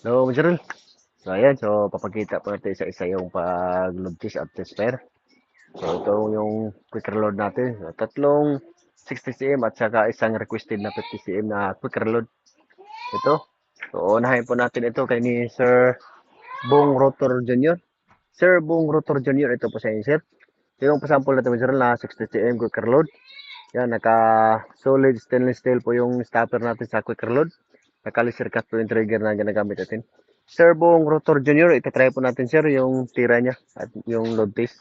Hello, Majorel. So, ayan. So, papakita po natin isa-isa yung pag-load test at test pair. So, ito yung quick reload natin. So, tatlong 60 cm at saka isang requested na 50 cm na quick reload. Ito. So, unahin po natin ito kay ni Sir Bong Rotor Jr. Sir Bong Rotor Jr. Ito po sa inyo, sir. Ito yung pasample natin, Majorel, na 60 cm quick reload. Yan, naka-solid stainless steel po yung stopper natin sa quick reload. Naka-laser cut po yung trigger na ginagamit natin. Sir Bong Rotor Jr., itatry po natin, sir, yung tira niya at yung load test.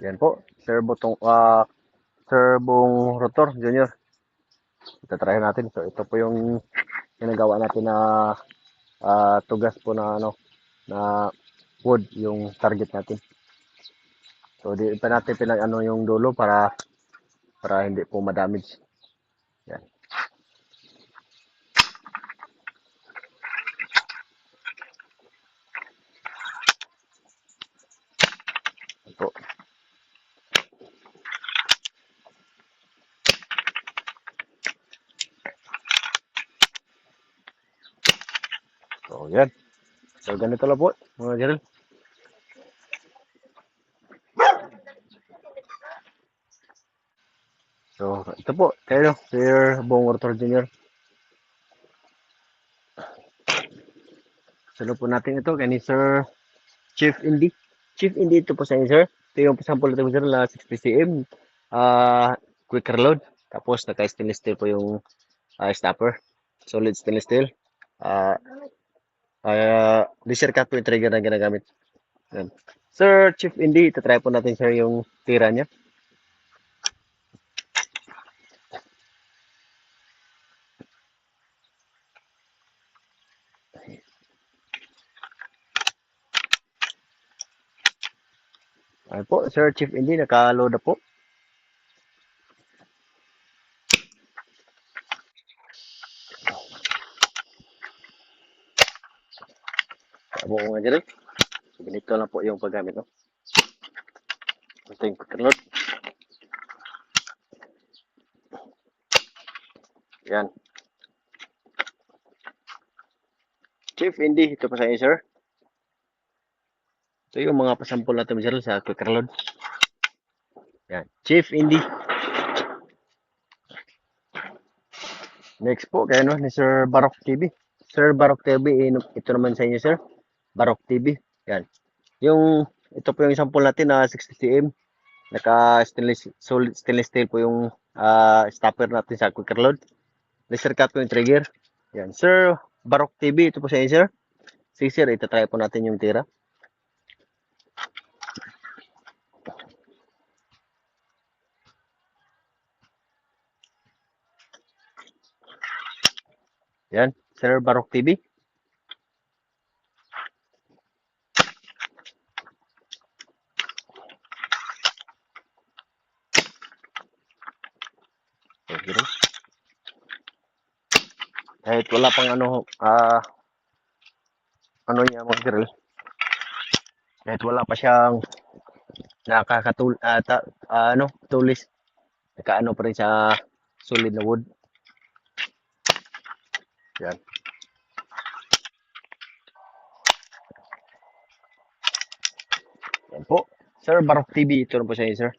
Yan po, Sir Bong Rotor Jr. Itatry natin. So, ito po yung ginagawa natin na tugas po na na wood yung target natin. So, di pa natin pinag-ano yung dulo para hindi po ma-damage. Yan. Ito. So, yan. So, ganito lang po, mga Gerald. So, ito po, kayo, Sir Bong Rotor Jr. Sunod po natin ito kay ni Sir Chief Indy. Chief Indy ito po sa inyo, sir. Ito yung sample natin, sir, na 60 cm. Quick reload. Tapos, naka-stainless steel po yung stopper. Solid stainless steel. Uh, laser cut po yung trigger na ginagamit. Yan. Sir Chief Indy, itatry po natin, sir, yung tira niya. Ayan po, Sir Chief Indy, naka-load na po. Tabo ko nga dyan. So, ganito lang po yung paggamit, no? Ito yung quick reload. Yan. Chief Indy, ito po sa inyo, sir. Ito yung mga pasampol natin, sir, sa quick reload. Yan. Chief Indy. Next po, kaya no, ni Sir Barok TV. Sir Barok TV, ito naman sa inyo, sir. Barok TV. Yan. Ito po yung sample natin na 60 cm. Naka solid stainless steel po yung stopper natin sa quick reload. Laser cut po yung trigger. Yan. Sir Barok TV, ito po sa inyo, sir. Sige, sir, itatry po natin yung tira. Yan. Sir Barok TV. Okay. Kahit wala pang ano niya mga girl. Kahit wala pa siyang tulis. Nakaano pa rin sa solid na wood. Yan. Yan po. Sir Barok TV, ito na po sa inyo, sir.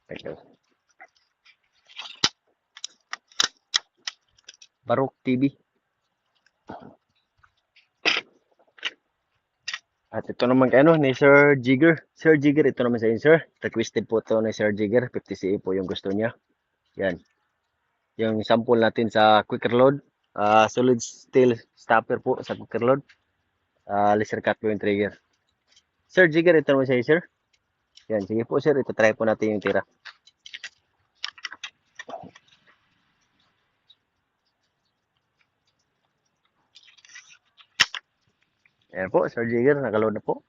Thank you. Barok TV. At ito naman kayo ni Sir Jigger. Sir Jigger, ito naman sa inyo, sir. Requested po ito ni Sir Jigger. 50 CE po yung gusto niya. Yan. Yung sample natin sa quick reload. Solid steel stopper po sa quick reload. Laser cut po yung trigger. Sir Jigger, ito naman sa inyo, sir. Yan. Sige po, sir. Ito try po natin yung tira. Yan po, Sir Jigger. Nakaload na po.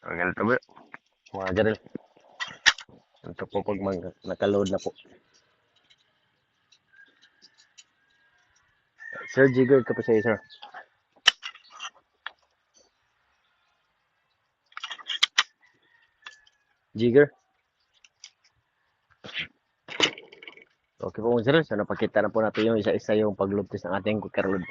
So, ganito bro, mga Jarel. Ito po pag nakaload na po. Sir Jigger, ito po sa sir. Jigger. Okay po mga Jarel. So napakita na po natin yung isa-isa yung pag-load test ng ating quicker load.